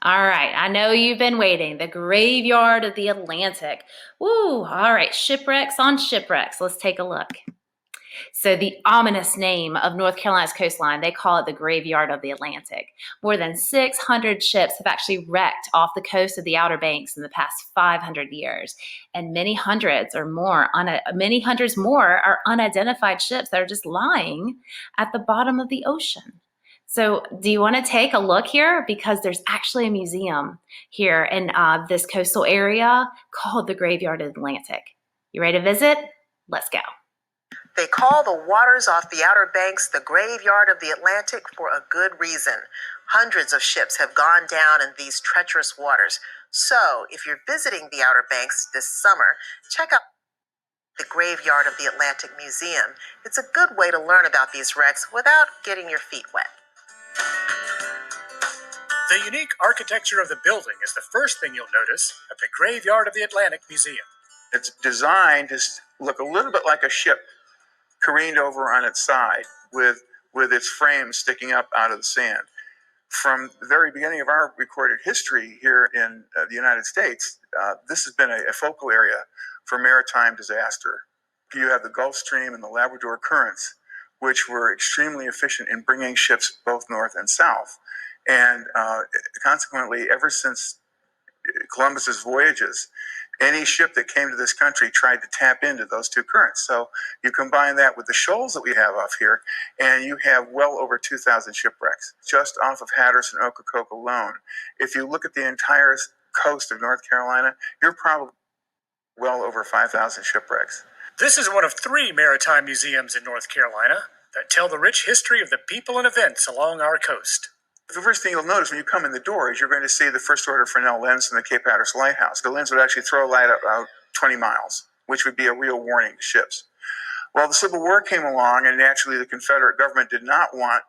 All right, I know you've been waiting. The graveyard of the Atlantic. Woo, all right, shipwrecks on shipwrecks. Let's take a look. So the ominous name of North Carolina's coastline, they call it the graveyard of the Atlantic. More than 600 ships have actually wrecked off the coast of the Outer Banks in the past 500 years, and many hundreds more are unidentified ships that are just lying at the bottom of the ocean. So do you want to take a look here? Because there's actually a museum here in this coastal area called the Graveyard of the Atlantic. You ready to visit? Let's go. They call the waters off the Outer Banks the graveyard of the Atlantic for a good reason. Hundreds of ships have gone down in these treacherous waters. So, if you're visiting the Outer Banks this summer, check out the Graveyard of the Atlantic Museum. It's a good way to learn about these wrecks without getting your feet wet. The unique architecture of the building is the first thing you'll notice at the Graveyard of the Atlantic Museum. It's designed to look a little bit like a ship careened over on its side with its frame sticking up out of the sand. From the very beginning of our recorded history here in the United States, this has been a focal area for maritime disaster. You have the Gulf Stream and the Labrador currents, which were extremely efficient in bringing ships both north and south. And consequently, ever since Columbus's voyages, any ship that came to this country tried to tap into those two currents. So you combine that with the shoals that we have off here, and you have well over 2,000 shipwrecks just off of Hatteras and Ocracoke alone. If you look at the entire coast of North Carolina, you're probably well over 5,000 shipwrecks. This is one of 3 maritime museums in North Carolina that tell the rich history of the people and events along our coast. The first thing you'll notice when you come in the door is you're going to see the first order Fresnel lens and the Cape Hatteras Lighthouse. The lens would actually throw light out 20 miles, which would be a real warning to ships. Well, the Civil War came along, and naturally the Confederate government did not want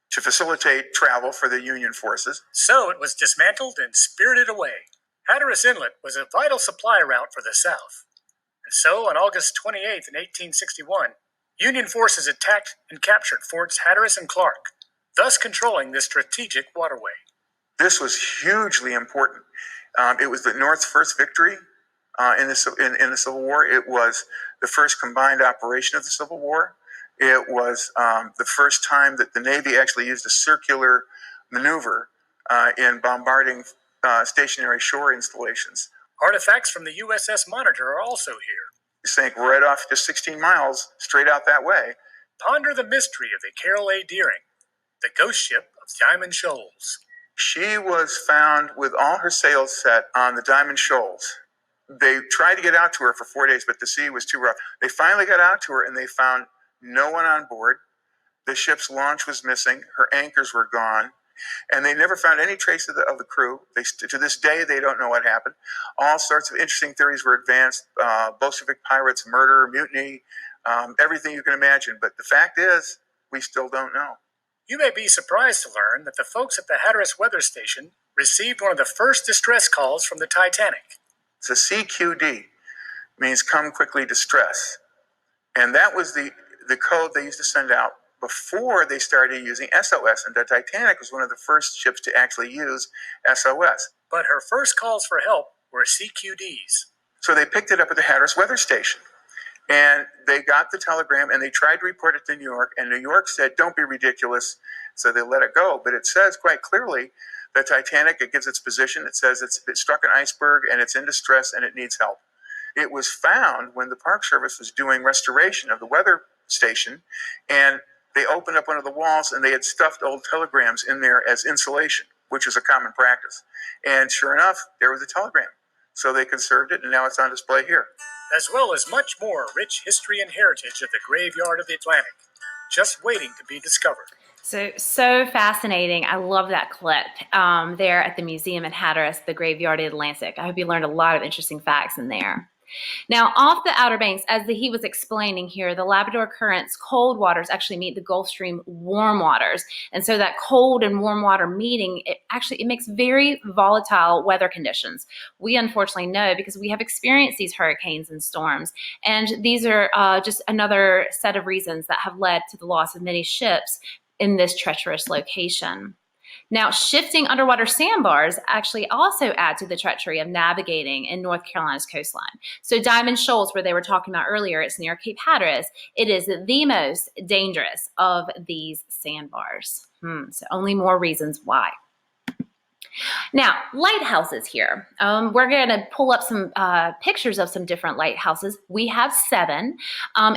to facilitate travel for the Union forces. So it was dismantled and spirited away. Hatteras Inlet was a vital supply route for the South. And so on August 28th in 1861, Union forces attacked and captured Forts Hatteras and Clark, thus controlling this strategic waterway. This was hugely important. It was the North's first victory in the Civil War. It was the first combined operation of the Civil War. It was the first time that the Navy actually used a circular maneuver in bombarding stationary shore installations. Artifacts from the USS Monitor are also here. You sank right off just 16 miles straight out that way. Ponder the mystery of the Carroll A. Deering, the ghost ship of Diamond Shoals. She was found with all her sails set on the Diamond Shoals. They tried to get out to her for 4 days, but the sea was too rough. They finally got out to her, and they found no one on board. The ship's launch was missing. Her anchors were gone, and they never found any trace of the crew. To this day, they don't know what happened. All sorts of interesting theories were advanced: Bolshevik pirates, murder, mutiny, everything you can imagine. But the fact is, we still don't know. You may be surprised to learn that the folks at the Hatteras Weather Station received one of the first distress calls from the Titanic. It's a CQD, means come quickly distress. And that was the code they used to send out before they started using SOS. And the Titanic was one of the first ships to actually use SOS. But her first calls for help were CQDs. So they picked it up at the Hatteras Weather Station. And they got the telegram, and they tried to report it to New York, and New York said, don't be ridiculous, so they let it go. But it says quite clearly, the Titanic, it gives its position, it says it struck an iceberg, and it's in distress, and it needs help. It was found when the Park Service was doing restoration of the weather station, and they opened up one of the walls, and they had stuffed old telegrams in there as insulation, which is a common practice. And sure enough, there was a telegram. So they conserved it, and now it's on display here. As well as much more rich history and heritage of the Graveyard of the Atlantic, just waiting to be discovered. So fascinating. I love that clip there at the museum in Hatteras, the Graveyard of the Atlantic. I hope you learned a lot of interesting facts in there. Now, off the Outer Banks, as he was explaining here, the Labrador Current's cold waters actually meet the Gulf Stream warm waters. And so that cold and warm water meeting, it makes very volatile weather conditions. We unfortunately know because we have experienced these hurricanes and storms. And these are just another set of reasons that have led to the loss of many ships in this treacherous location. Now, shifting underwater sandbars actually also add to the treachery of navigating in North Carolina's coastline. So Diamond Shoals, where they were talking about earlier, it's near Cape Hatteras. It is the most dangerous of these sandbars. So only more reasons why. Now, lighthouses here. We're going to pull up some pictures of some different lighthouses. We have 7.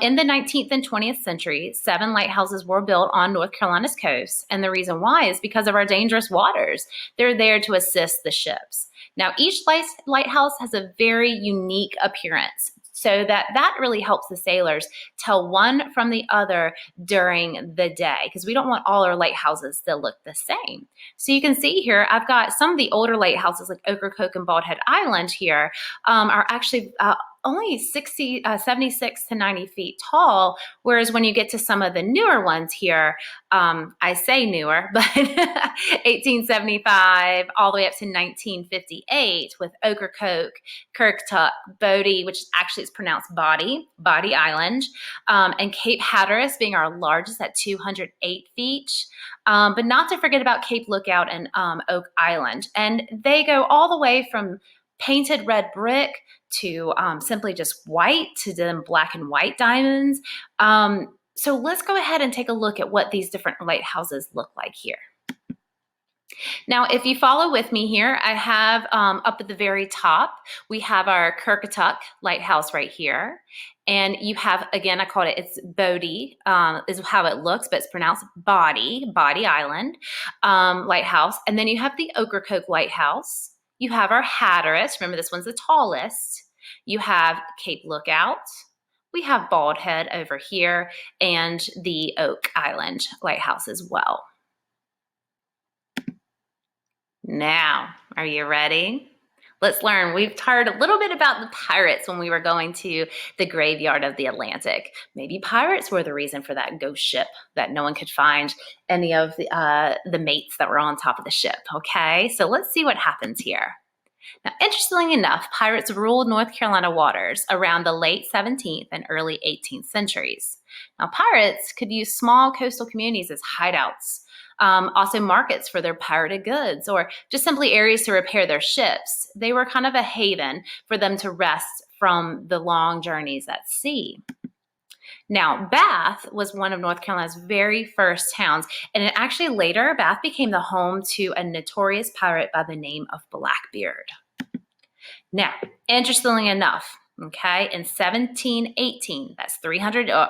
In the 19th and 20th century, 7 lighthouses were built on North Carolina's coast. And the reason why is because of our dangerous waters. They're there to assist the ships. Now, each lighthouse has a very unique appearance, so that really helps the sailors tell one from the other during the day, because we don't want all our lighthouses to look the same. So you can see here, I've got some of the older lighthouses like Ocracoke and Bald Head Island here are actually only 76 to 90 feet tall, whereas when you get to some of the newer ones here, I say newer, but 1875 all the way up to 1958 with Ocracoke, Kirktuck, Bodie, which actually is pronounced Body Island, and Cape Hatteras being our largest at 208 feet. But not to forget about Cape Lookout and Oak Island. And they go all the way from painted red brick to simply just white to then black and white diamonds. So let's go ahead and take a look at what these different lighthouses look like here. Now, if you follow with me here, I have up at the very top, we have our Kirktuck Lighthouse right here. And you have, again, I called it, it's Bodie, is how it looks, but it's pronounced Body Island Lighthouse. And then you have the Ocracoke Lighthouse. You have our Hatteras. Remember, this one's the tallest. You have Cape Lookout. We have Bald Head over here and the Oak Island Lighthouse as well. Now, are you ready? Let's learn. We've heard a little bit about the pirates when we were going to the graveyard of the Atlantic. Maybe pirates were the reason for that ghost ship, that no one could find any of the mates that were on top of the ship. Okay, so let's see what happens here. Now, interestingly enough, pirates ruled North Carolina waters around the late 17th and early 18th centuries. Now, pirates could use small coastal communities as hideouts, also markets for their pirated goods, or just simply areas to repair their ships. They were kind of a haven for them to rest from the long journeys at sea. Now, Bath was one of North Carolina's very first towns, and actually later, Bath became the home to a notorious pirate by the name of Blackbeard. Now, interestingly enough, okay, in 1718, that's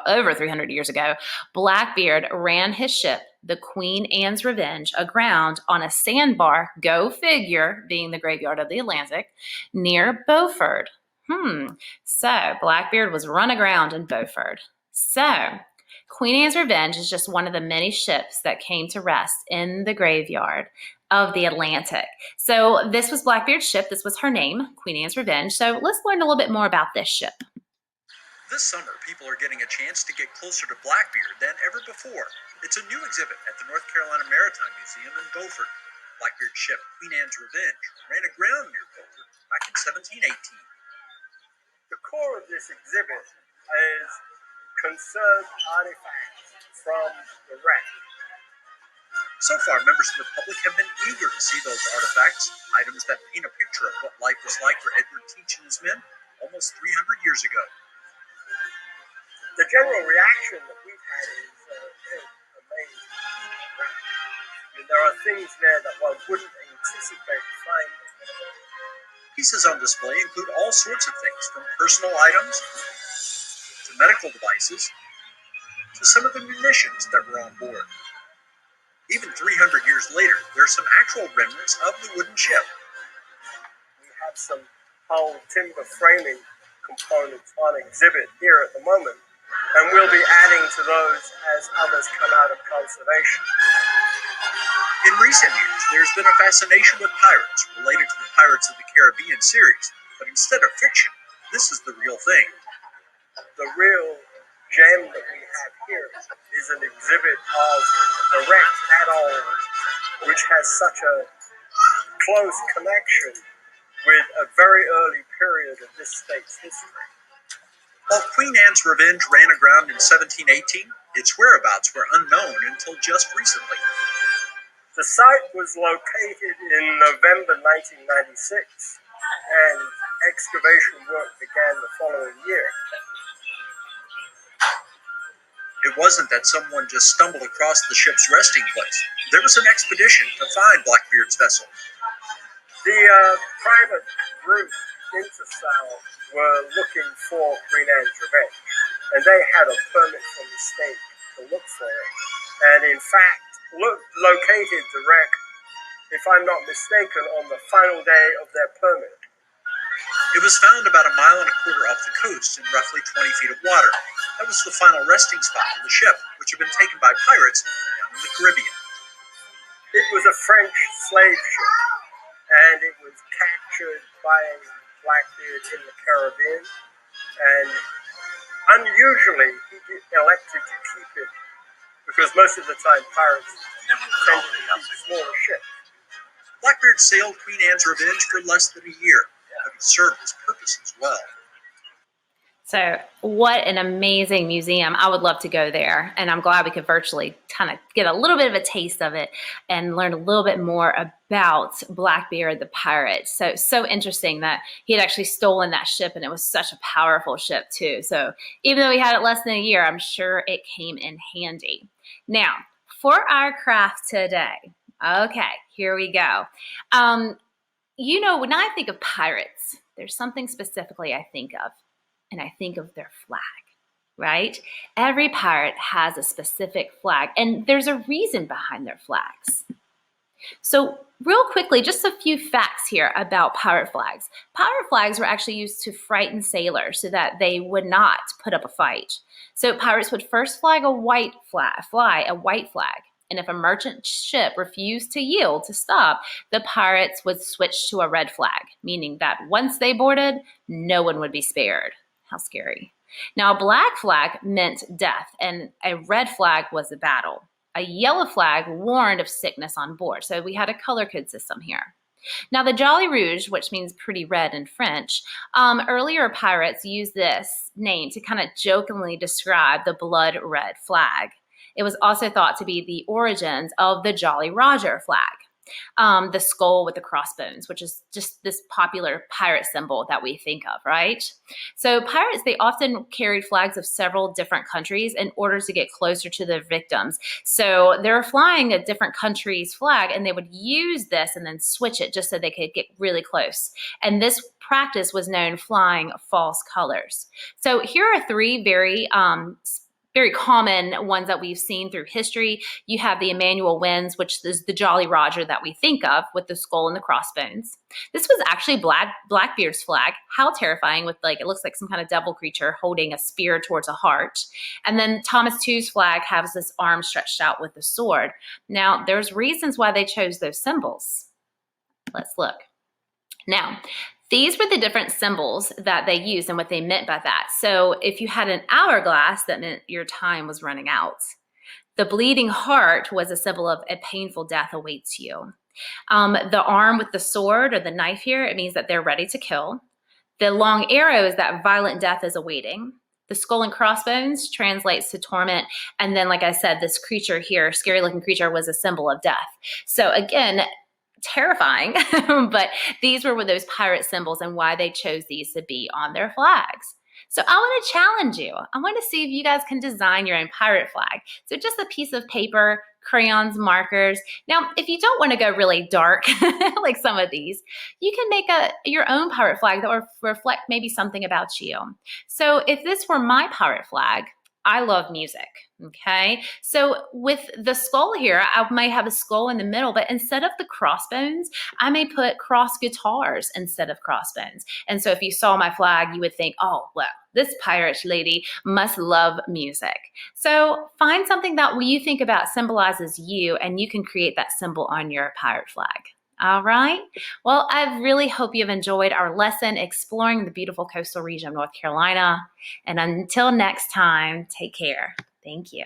over 300 years ago, Blackbeard ran his ship, the Queen Anne's Revenge, aground on a sandbar, go figure, being the graveyard of the Atlantic, near Beaufort. So Blackbeard was run aground in Beaufort. So Queen Anne's Revenge is just one of the many ships that came to rest in the graveyard of the Atlantic. So this was Blackbeard's ship. This was her name, Queen Anne's Revenge. So let's learn a little bit more about this ship. This summer, people are getting a chance to get closer to Blackbeard than ever before. It's a new exhibit at the North Carolina Maritime Museum in Beaufort. Blackbeard's ship, Queen Anne's Revenge, ran aground near Beaufort back in 1718. The core of this exhibit is conserved artifacts from the wreck. So far, members of the public have been eager to see those artifacts, items that paint a picture of what life was like for Edward Teach and his men almost 300 years ago. The general reaction that we've had is amazing. I mean, there are things there that one wouldn't anticipate finding. Pieces on display include all sorts of things, from personal items to medical devices to some of the munitions that were on board. Even 300 years later, there are some actual remnants of the wooden ship. We have some whole timber framing components on exhibit here at the moment, and we'll be adding to those as others come out of conservation. In recent years, there's been a fascination with pirates related to the Pirates of the Caribbean series, but instead of fiction, this is the real thing. The real gem that we have here is an exhibit of erect adults, which has such a close connection with a very early period of this state's history. While Queen Anne's Revenge ran aground in 1718, its whereabouts were unknown until just recently. The site was located in November 1996, and excavation work began the following year. It wasn't that someone just stumbled across the ship's resting place. There was an expedition to find Blackbeard's vessel. The private group Intersal were looking for Queen Anne's Revenge, and they had a permit from the state to look for it, and in fact located the wreck, if I'm not mistaken, on the final day of their permit. It was found about 1.25 miles off the coast in roughly 20 feet of water. That was the final resting spot of the ship, which had been taken by pirates down in the Caribbean. It was a French slave ship, and it was captured by Blackbeard in the Caribbean, and unusually he elected to keep it because most of the time pirates tended to keep smaller ships. Blackbeard sailed Queen Anne's Revenge for less than a year, but it served its purpose as well. So what an amazing museum. I would love to go there. And I'm glad we could virtually kind of get a little bit of a taste of it and learn a little bit more about Blackbeard the pirate. So interesting that he had actually stolen that ship, and it was such a powerful ship too. So even though he had it less than a year, I'm sure it came in handy. Now, for our craft today, okay, here we go. You know, when I think of pirates, there's something specifically I think of. And I think of their flag, right? Every pirate has a specific flag, and there's a reason behind their flags. So real quickly, just a few facts here about pirate flags. Pirate flags were actually used to frighten sailors so that they would not put up a fight. So pirates would first fly a white flag. And if a merchant ship refused to yield to stop, the pirates would switch to a red flag, meaning that once they boarded, no one would be spared. How scary. Now, a black flag meant death, and a red flag was a battle. A yellow flag warned of sickness on board. So we had a color code system here. Now, the Jolly Rouge, which means pretty red in French, earlier pirates used this name to kind of jokingly describe the blood red flag. It was also thought to be the origins of the Jolly Roger flag. The skull with the crossbones, which is just this popular pirate symbol that we think of, right? So pirates, they often carried flags of several different countries in order to get closer to their victims. So they're flying a different country's flag, and they would use this and then switch it just so they could get really close. And this practice was known flying false colors. So here are three very common ones that we've seen through history. You have the Emmanuel Winds, which is the Jolly Roger that we think of with the skull and the crossbones. This was actually Blackbeard's flag. How terrifying, with it looks like some kind of devil creature holding a spear towards a heart. And then Thomas II's flag has this arm stretched out with a sword. Now, there's reasons why they chose those symbols. Let's look. Now, these were the different symbols that they used and what they meant by that. So if you had an hourglass, that meant your time was running out. The bleeding heart was a symbol of a painful death awaits you. The arm with the sword or the knife here, it means that they're ready to kill. The long arrow is that violent death is awaiting. The skull and crossbones translates to torment. And then, like I said, this creature here, scary looking creature, was a symbol of death. So again, terrifying, but these were those pirate symbols and why they chose these to be on their flags. So I want to challenge you. I want to see if you guys can design your own pirate flag. So just a piece of paper, crayons, markers. Now, if you don't want to go really dark like some of these, you can make your own pirate flag that will reflect maybe something about you. So if this were my pirate flag, I love music, okay? So with the skull here, I might have a skull in the middle, but instead of the crossbones, I may put cross guitars instead of crossbones. And so if you saw my flag, you would think, oh, well, this pirate lady must love music. So find something that you think about symbolizes you, and you can create that symbol on your pirate flag. All right. Well, I really hope you've enjoyed our lesson exploring the beautiful coastal region of North Carolina. And until next time, take care. Thank you.